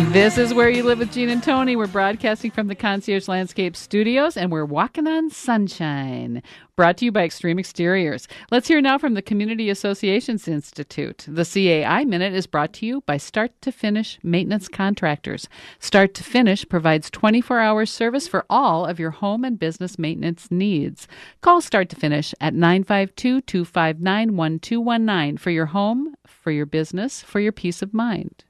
This is Where You Live with Gene and Tony. We're broadcasting from the Concierge Landscape Studios, and we're walking on sunshine. Brought to you by Extreme Exteriors. Let's hear now from the Community Associations Institute. The CAI Minute is brought to you by Start to Finish Maintenance Contractors. Start to Finish provides 24-hour service for all of your home and business maintenance needs. Call Start to Finish at 952-259-1219 for your home, for your business, for your peace of mind.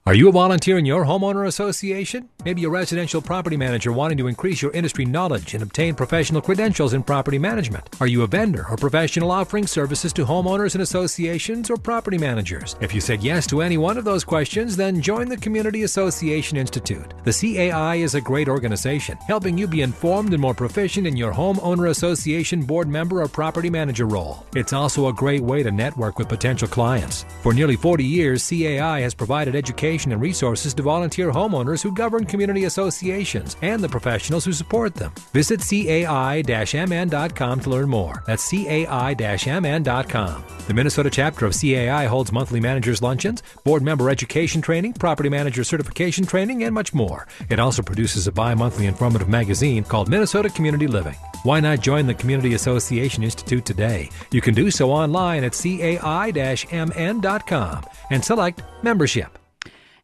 Are you a volunteer in your homeowner association? Maybe a residential property manager wanting to increase your industry knowledge and obtain professional credentials in property management. Are you a vendor or professional offering services to homeowners and associations or property managers? If you said yes to any one of those questions, then join the Community Association Institute. The CAI is a great organization, helping you be informed and more proficient in your homeowner association board member or property manager role. It's also a great way to network with potential clients. For nearly 40 years, CAI has provided education and resources to volunteer homeowners who govern community associations and the professionals who support them. Visit cai-mn.com to learn more. That's cai-mn.com. The Minnesota chapter of CAI holds monthly managers' luncheons, board member education training, property manager certification training, and much more. It also produces a bi-monthly informative magazine called Minnesota Community Living. Why not join the Community Association Institute today? You can do so online at cai-mn.com and select membership.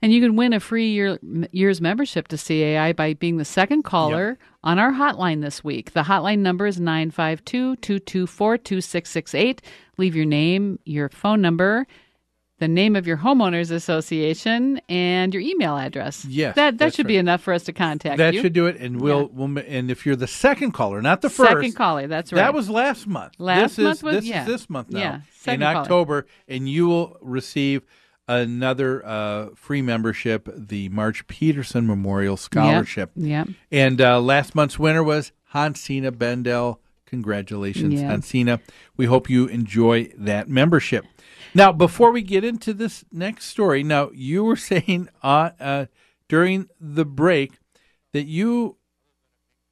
And you can win a free year's membership to CAI by being the second caller on our hotline this week. The hotline number is 952-224-2668. Leave your name, your phone number, the name of your homeowners association, and your email address. Yes, that should be enough for us to contact you. That should do it, and we'll and if you're the second caller, not the first. Second caller, that's right. That was last month. This is this month now. Yeah, in October, and you will receive another free membership, the Marge Peterson Memorial Scholarship. Yeah. And last month's winner was Hansina Bendel. Congratulations, Hansina. We hope you enjoy that membership. Now, before we get into this next story, now you were saying during the break that you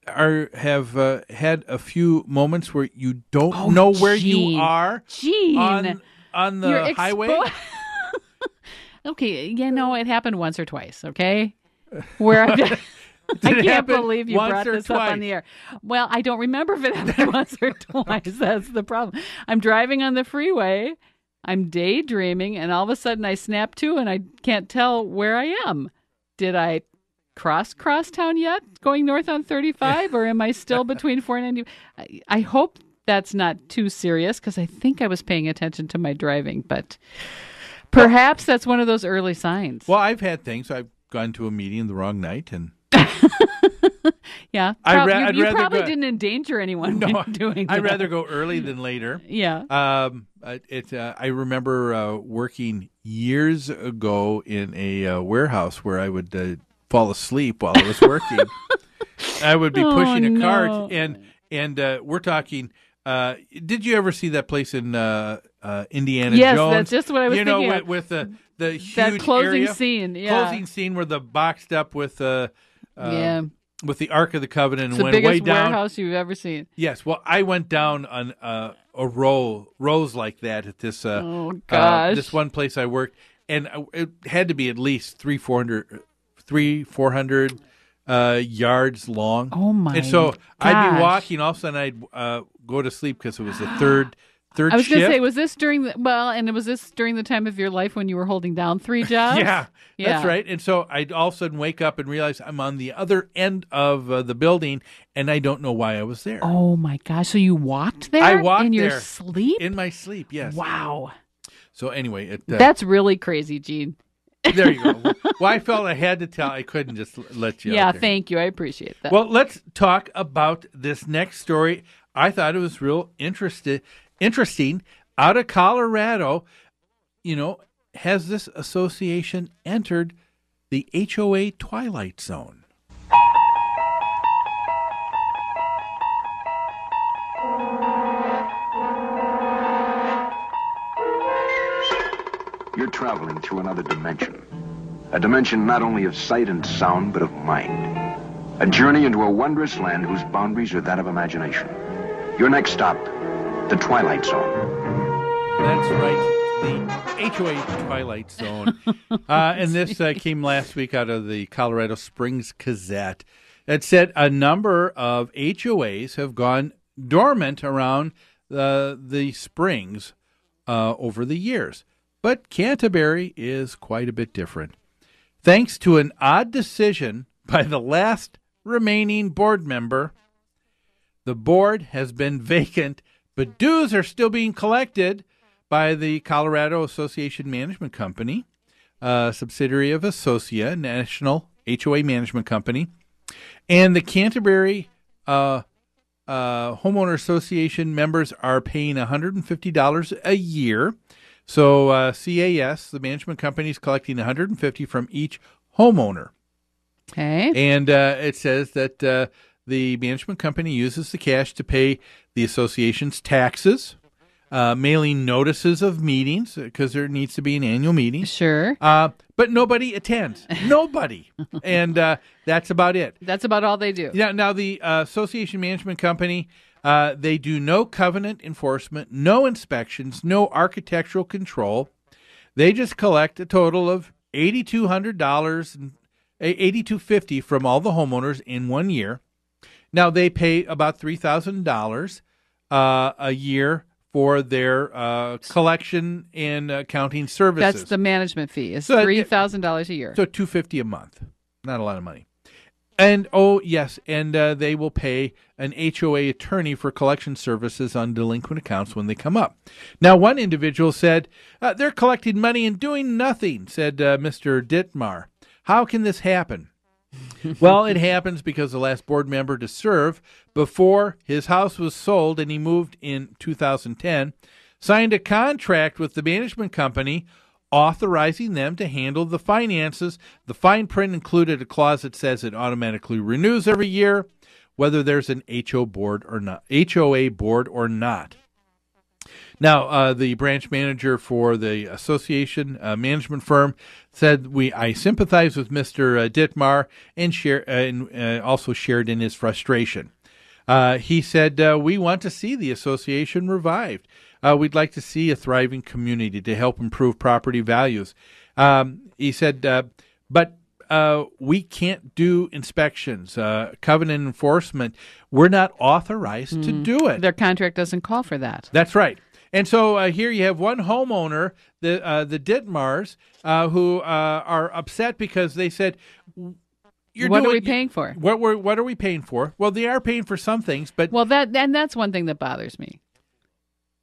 have had a few moments where you don't know where you are on the highway. Okay, it happened once or twice, okay? Where I can't believe you brought this up on the air. Well, I don't remember if it happened once or twice. That's the problem. I'm driving on the freeway. I'm daydreaming, and all of a sudden I snap to, and I can't tell where I am. Did I cross crosstown yet, going north on 35, or am I still between 490? I hope that's not too serious, because I think I was paying attention to my driving, but perhaps that's one of those early signs. Well, I've had things. I've gone to a meeting the wrong night, and yeah, you probably didn't endanger anyone doing that. I'd rather go early than later. Yeah. I remember working years ago in a warehouse where I would fall asleep while I was working. I would be pushing a cart, and we're talking. Did you ever see that place in Indiana Jones? Yes, that's just what I was thinking. With the huge that closing area, scene. Yeah. Closing scene where the boxed up with with the Ark of the Covenant and went way down. It's the biggest warehouse you've ever seen. Yes. Well, I went down on rows like that at this this one place I worked, and it had to be at least 400 yards long. Oh my! And so gosh. I'd be walking. All of a sudden, I'd go to sleep because it was the third I was going to say, was this during the time of your life when you were holding down 3 jobs? Yeah, that's right. And so I'd all of a sudden wake up and realize I'm on the other end of the building, and I don't know why I was there. Oh, my gosh. So you walked there? I walked in there. your sleep? In my sleep, yes. Wow. So anyway. That's really crazy, Gene. There you go. Well, I felt I had to tell. I couldn't just let you out there. Thank you. I appreciate that. Well, let's talk about this next story. I thought it was real interesting. Out of Colorado, has this association entered the HOA Twilight Zone? You're traveling through another dimension. A dimension not only of sight and sound, but of mind. A journey into a wondrous land whose boundaries are that of imagination. Your next stop, the Twilight Zone. That's right. the HOA Twilight Zone. And this came last week out of the Colorado Springs Gazette. It said a number of HOAs have gone dormant around the Springs over the years. But Canterbury is quite a bit different. Thanks to an odd decision by the last remaining board member, the board has been vacant, but dues are still being collected by the Colorado Association Management Company, a subsidiary of Associa, National HOA Management Company. And the Canterbury Homeowner Association members are paying $150 a year. So CAS, the management company, is collecting $150 from each homeowner. Okay. And it says that the management company uses the cash to pay the association's taxes, mailing notices of meetings, because there needs to be an annual meeting. Sure. But nobody attends. Nobody. And that's about it. That's about all they do. Yeah. Now, the association management company, they do no covenant enforcement, no inspections, no architectural control. They just collect a total of $8,200 and $8,250 from all the homeowners in 1 year. Now, they pay about $3,000 a year for their collection and accounting services. That's the management fee. It's $3,000 a year. So $250 a month. Not a lot of money. And, oh, yes, and they will pay an HOA attorney for collection services on delinquent accounts when they come up. Now, one individual said, they're collecting money and doing nothing, said Mr. Dittmar. How can this happen? Well, it happens because the last board member to serve before his house was sold and he moved in 2010 signed a contract with the management company authorizing them to handle the finances. The fine print included a clause that says it automatically renews every year, whether there's an HOA board or not. Now, the branch manager for the association management firm said, I sympathize with Mr. Dittmar and also shared in his frustration. He said, we want to see the association revived. We'd like to see a thriving community to help improve property values. He said, but we can't do inspections, covenant enforcement. We're not authorized to do it. Their contract doesn't call for that. That's right. And so here you have one homeowner, the Dittmars, who are upset because they said, what are we paying for? What are we paying for? Well, they are paying for some things, but that's one thing that bothers me.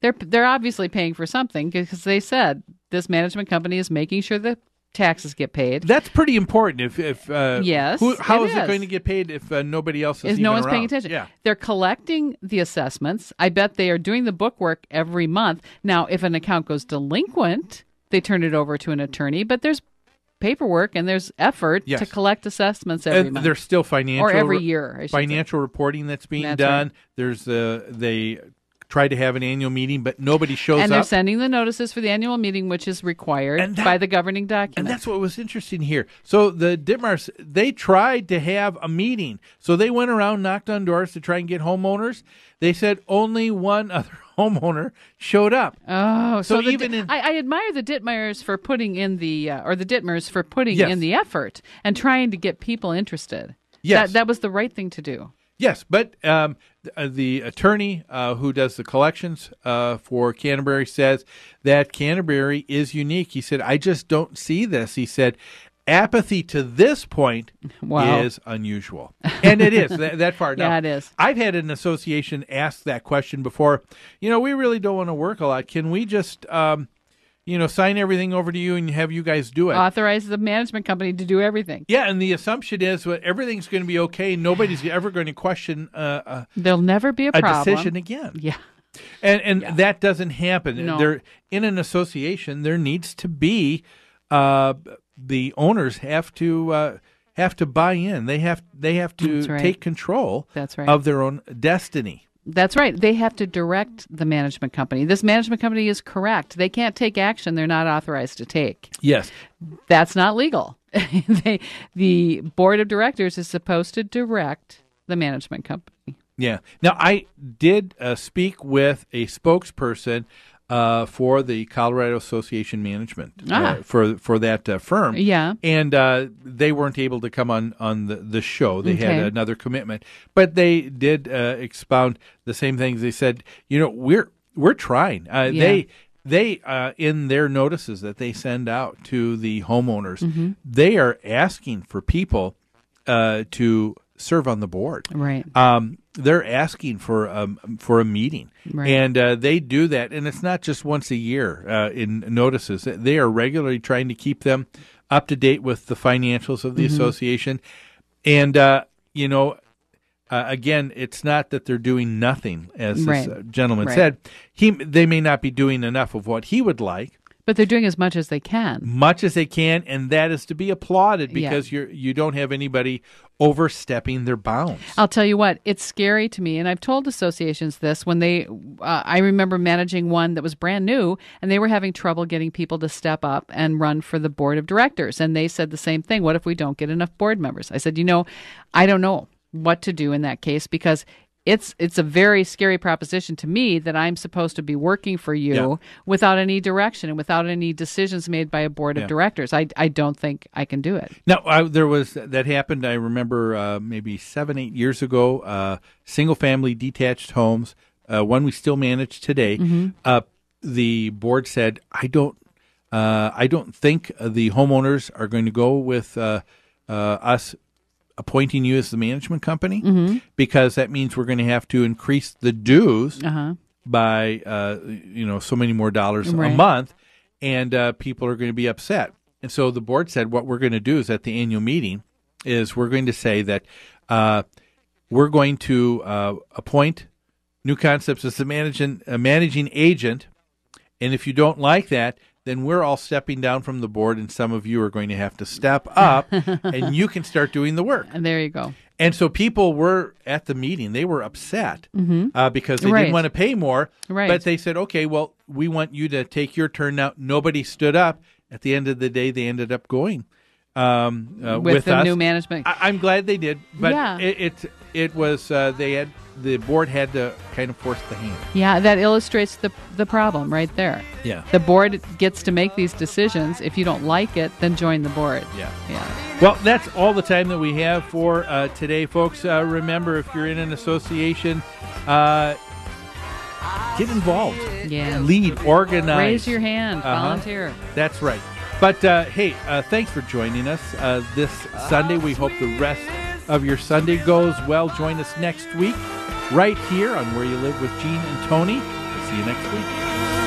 They're obviously paying for something because they said this management company is making sure the taxes get paid. That's pretty important. Yes, how is it going to get paid if nobody else is no one's around? paying attention? Yeah. They're collecting the assessments. I bet they are doing the bookwork every month. Now, if an account goes delinquent, they turn it over to an attorney. But there's paperwork and there's effort to collect assessments every month. There's still financial or every year. Financial reporting that's being That's done. right. There's they try to have an annual meeting, but nobody shows up. And they're sending the notices for the annual meeting, which is required by the governing document. And that's what was interesting here. So the Dittmars, they tried to have a meeting. So they went around, knocked on doors to try and get homeowners. They said only one other homeowner showed up. Oh, so even I admire the Dittmars for putting in the Dittmars for putting in the effort and trying to get people interested. Yes. That was the right thing to do. Yes, but the attorney who does the collections for Canterbury says that Canterbury is unique. He said, I just don't see this. He said, apathy to this point is unusual. And it is that far. Now, yeah, it is. I've had an association ask that question before. We really don't want to work a lot. Can we just sign everything over to you and have you guys do it? Authorize the management company to do everything. Yeah, and the assumption is everything's going to be okay. Nobody's ever going to question there'll never be a problem. Decision again. Yeah. And that doesn't happen. No. There, in an association, there needs to be the owners have to buy in. They have to take control of their own destiny. That's right. They have to direct the management company. This management company is correct. They can't take action they're not authorized to take. Yes. That's not legal. The board of directors is supposed to direct the management company. Yeah. Now, I did speak with a spokesperson for the Colorado Association Management for that firm. Yeah. And they weren't able to come on the show. They had another commitment. But they did expound the same things. They said, we're trying. They in their notices that they send out to the homeowners, they are asking for people to serve on the board. Right. They're asking for a meeting, and they do that. And it's not just once a year in notices. They are regularly trying to keep them up to date with the financials of the association. And again, it's not that they're doing nothing, as this gentleman said. They may not be doing enough of what he would like, but they're doing as much as they can. And that is to be applauded because you don't have anybody overstepping their bounds. I'll tell you what, it's scary to me, and I've told associations this when I remember managing one that was brand new, and they were having trouble getting people to step up and run for the board of directors, and they said the same thing. What if we don't get enough board members? I said, I don't know what to do in that case, because it's a very scary proposition to me that I'm supposed to be working for you without any direction and without any decisions made by a board of directors. I don't think I can do it. Now, there was that happened, I remember maybe 7-8 years ago, single-family detached homes, one we still manage today. The board said, I don't think the homeowners are going to go with us appointing you as the management company, because that means we're going to have to increase the dues by so many more dollars a month, and people are going to be upset. And so the board said, what we're going to do is at the annual meeting is we're going to say that we're going to appoint New Concepts as the managing agent, and if you don't like that, then we're all stepping down from the board, and some of you are going to have to step up, and you can start doing the work. And there you go. And so people were at the meeting. They were upset because they didn't want to pay more. Right. But they said, okay, well, we want you to take your turn now. Nobody stood up. At the end of the day, they ended up going with the us. new management. I'm glad they did. But it was the board had to kind of force the hand. Yeah, that illustrates the problem right there. Yeah. The board gets to make these decisions. If you don't like it, then join the board. Yeah. Yeah. Well, that's all the time that we have for today, folks. Remember, if you're in an association, get involved. Yeah. Lead, organize. Raise your hand. Volunteer. That's right. But, hey, thanks for joining us this Sunday. We hope the rest of your Sunday goes well. Join us next week right here on Where You Live with Gene and Tony. We'll see you next week.